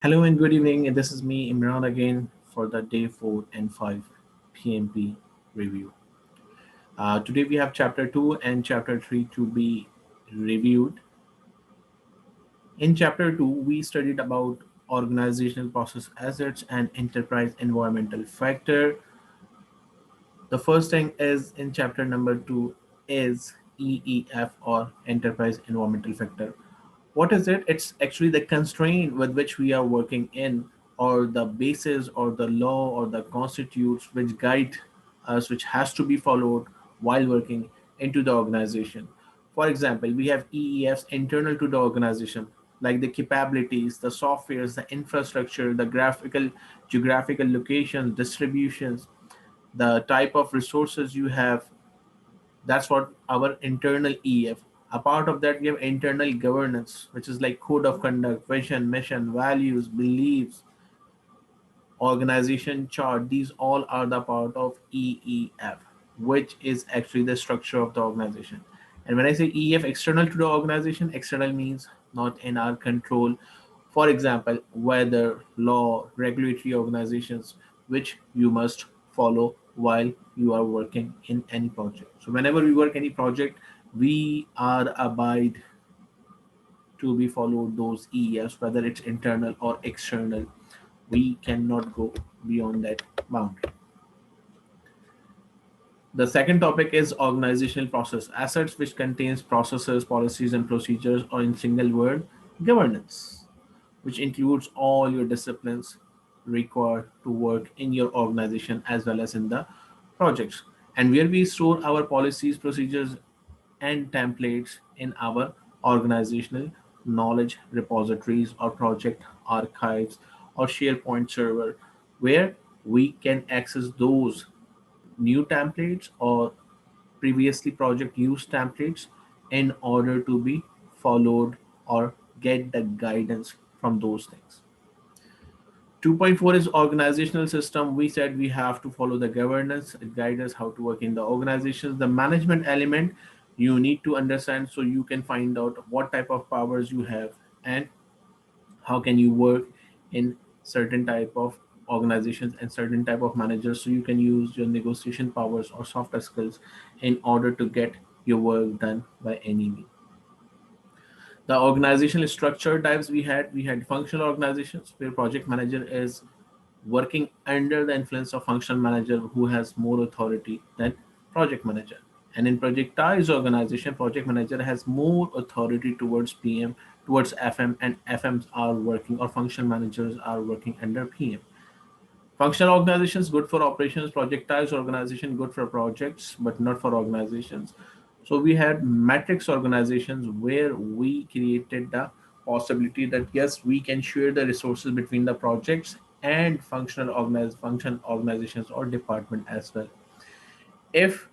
Hello and good evening. This is me, Imran, again for the day 4 and 5 PMP review. Today we have chapter 2 and chapter 3 to be reviewed. In chapter 2, we studied about organizational process assets and enterprise environmental factor. The first thing is in chapter number 2 is EEF or enterprise environmental factor. What is it? It's actually the constraint with which we are working in, or the basis, or the law, or the constitutes which guide us, which has to be followed while working into the organization. For example, we have EEFs internal to the organization, like the capabilities, the softwares, the infrastructure, the geographical locations, distributions, the type of resources you have. That's what our internal EF. A part of that, we have internal governance, which is like code of conduct, vision, mission, values, beliefs, organization chart. These all are the part of EEF, which is actually the structure of the organization. And when I say EF external to the organization, external means not in our control. For example, weather, law, regulatory organizations, which you must follow while you are working in any project. So whenever we work any project, we are abide to be followed those EEFs, whether it's internal or external. We cannot go beyond that boundary. The second topic is organizational process assets, which contains processes, policies, and procedures, or in single word, governance, which includes all your disciplines required to work in your organization as well as in the projects, and where we store our policies, procedures, and templates in our organizational knowledge repositories or project archives or SharePoint server, where we can access those new templates or previously project used templates in order to be followed or get the guidance from those things. 2.4 is organizational system. We said we have to follow the governance, it guides us how to work in the organizations. The management element you need to understand so you can find out what type of powers you have and how can you work in certain type of organizations and certain type of managers, so you can use your negotiation powers or softer skills in order to get your work done by any means. The organizational structure types, we had functional organizations where project manager is working under the influence of functional manager who has more authority than project manager. And in projectized organization, project manager has more authority towards PM, towards FM, and FMs are working, or functional managers are working under PM. Functional organizations good for operations, projectized organization good for projects, but not for organizations. So we had matrix organizations where we created the possibility that yes, we can share the resources between the projects and function organizations or department as well. If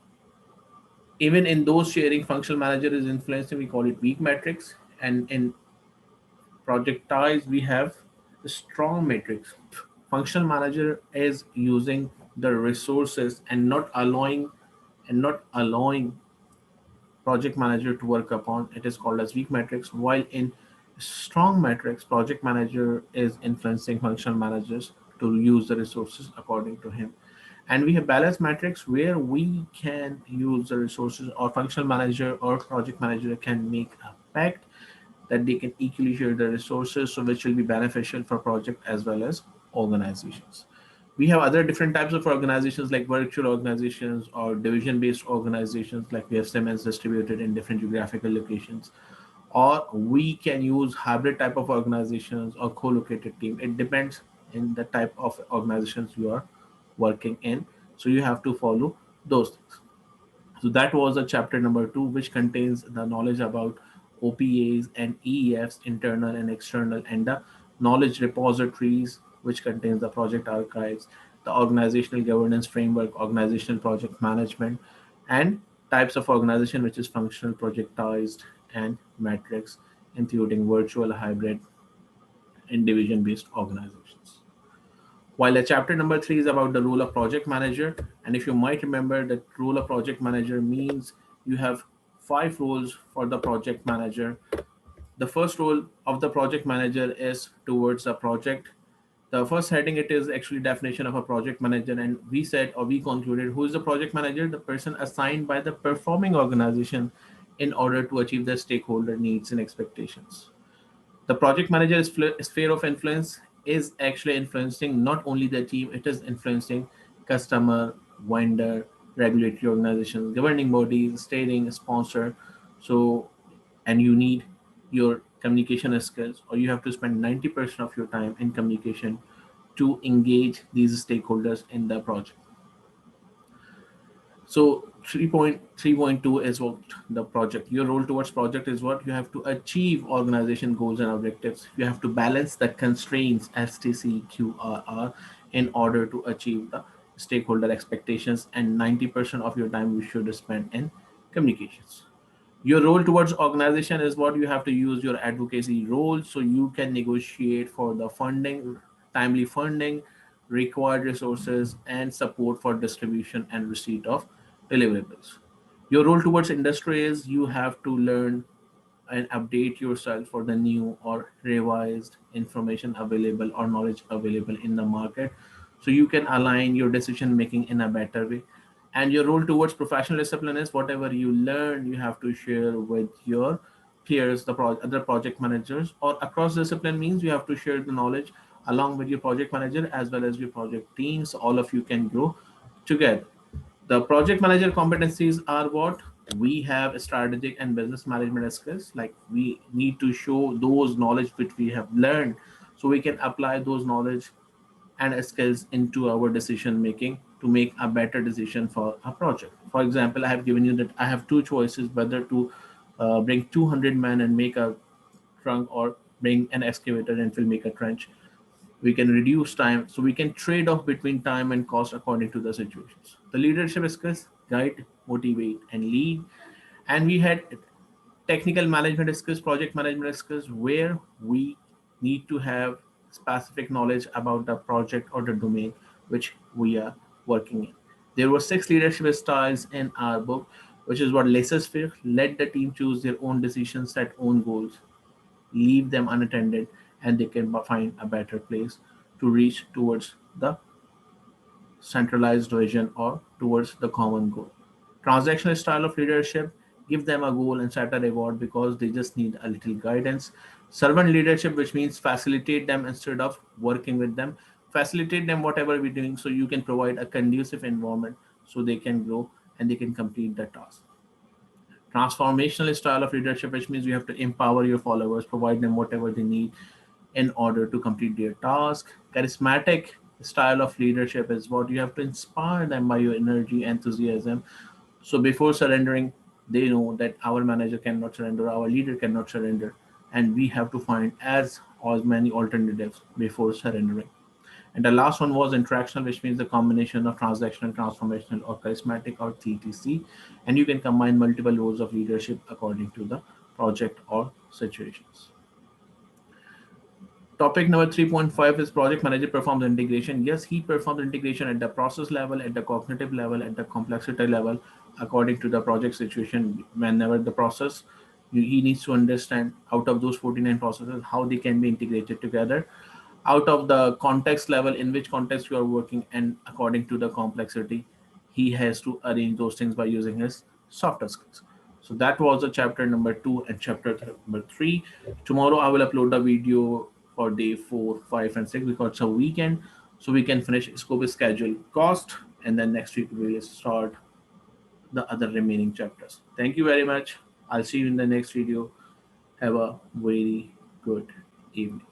even in those sharing functional manager is influencing, we call it weak matrix. And in projectized, we have a strong matrix. Functional manager is using the resources and not allowing project manager to work upon. It is called as weak matrix. While in strong matrix, project manager is influencing functional managers to use the resources according to him. And we have balance matrix where we can use the resources, or functional manager or project manager can make a pact that they can equally share the resources, so which will be beneficial for project as well as organizations. We have other different types of organizations like virtual organizations or division based organizations, like we have Siemens distributed in different geographical locations, or we can use hybrid type of organizations or co-located team. It depends in the type of organizations you are working in, so you have to follow those things. So that was a chapter number 2, which contains the knowledge about OPAs and EEFs, internal and external, and the knowledge repositories, which contains the project archives, the organizational governance framework, organizational project management, and types of organization, which is functional, projectized, and matrix, including virtual, hybrid, and division-based organizations. While the chapter number 3 is about the role of project manager, and if you might remember, the role of project manager means you have 5 roles for the project manager. The first role of the project manager is towards a project. The first heading it is actually definition of a project manager, and we said or we concluded who is the project manager? The person assigned by the performing organization in order to achieve the stakeholder needs and expectations. The project manager's sphere of influence is actually influencing not only the team, it is influencing customer, vendor, regulatory organizations, governing bodies, stating, sponsor. So, and you need your communication skills, or you have to spend 90% of your time in communication to engage these stakeholders in the project. So 3.3.2 is what the project. Your role towards project is what you have to achieve organization goals and objectives. You have to balance the constraints STCQRR in order to achieve the stakeholder expectations, and 90% of your time you should spend in communications. Your role towards organization is what you have to use your advocacy role so you can negotiate for the funding, timely funding, required resources, and support for distribution and receipt of deliverables. Your role towards industry is you have to learn and update yourself for the new or revised information available or knowledge available in the market, so you can align your decision making in a better way. And your role towards professional discipline is whatever you learn you have to share with your peers, the other project managers, or across discipline means you have to share the knowledge along with your project manager as well as your project teams. All of you can grow together. The project manager competencies are what we have strategic and business management skills. Like we need to show those knowledge which we have learned so we can apply those knowledge and skills into our decision making to make a better decision for a project. For example, I have given you that I have two choices whether to bring 200 men and make a trunk, or bring an excavator and will make a trench. We can reduce time, so we can trade off between time and cost according to the situations. The leadership skills: guide, motivate, and lead. And we had technical management skills, project management skills, where we need to have specific knowledge about the project or the domain which we are working in. There were 6 leadership styles in our book, which is what laissez-faire: let the team choose their own decisions, set own goals, leave them unattended, and they can find a better place to reach towards the centralized vision or towards the common goal. Transactional style of leadership: give them a goal and set a reward because they just need a little guidance. Servant leadership, which means facilitate them instead of working with them. Facilitate them whatever we're doing so you can provide a conducive environment so they can grow and they can complete the task. Transformational style of leadership, which means you have to empower your followers, provide them whatever they need in order to complete their task. Charismatic style of leadership is what you have to inspire them by your energy, enthusiasm. So before surrendering, they know that our manager cannot surrender, our leader cannot surrender, and we have to find as many alternatives before surrendering. And the last one was interactional, which means the combination of transactional, transformational, or charismatic, or TTC. And you can combine multiple roles of leadership according to the project or situations. Topic number 3.5 is project manager performs integration. Yes, he performs integration at the process level, at the cognitive level, at the complexity level, according to the project situation. Whenever the process, he needs to understand out of those 49 processes how they can be integrated together, out of the context level, in which context you are working, and according to the complexity, he has to arrange those things by using his softer skills. So that was the chapter number 2 and chapter number 3. Tomorrow I will upload the video for day 4, 5, and 6 because it's a weekend, so we can finish scope, schedule, cost, and then next week we will start the other remaining chapters. Thank you very much. I'll see you in the next video. Have a very good evening.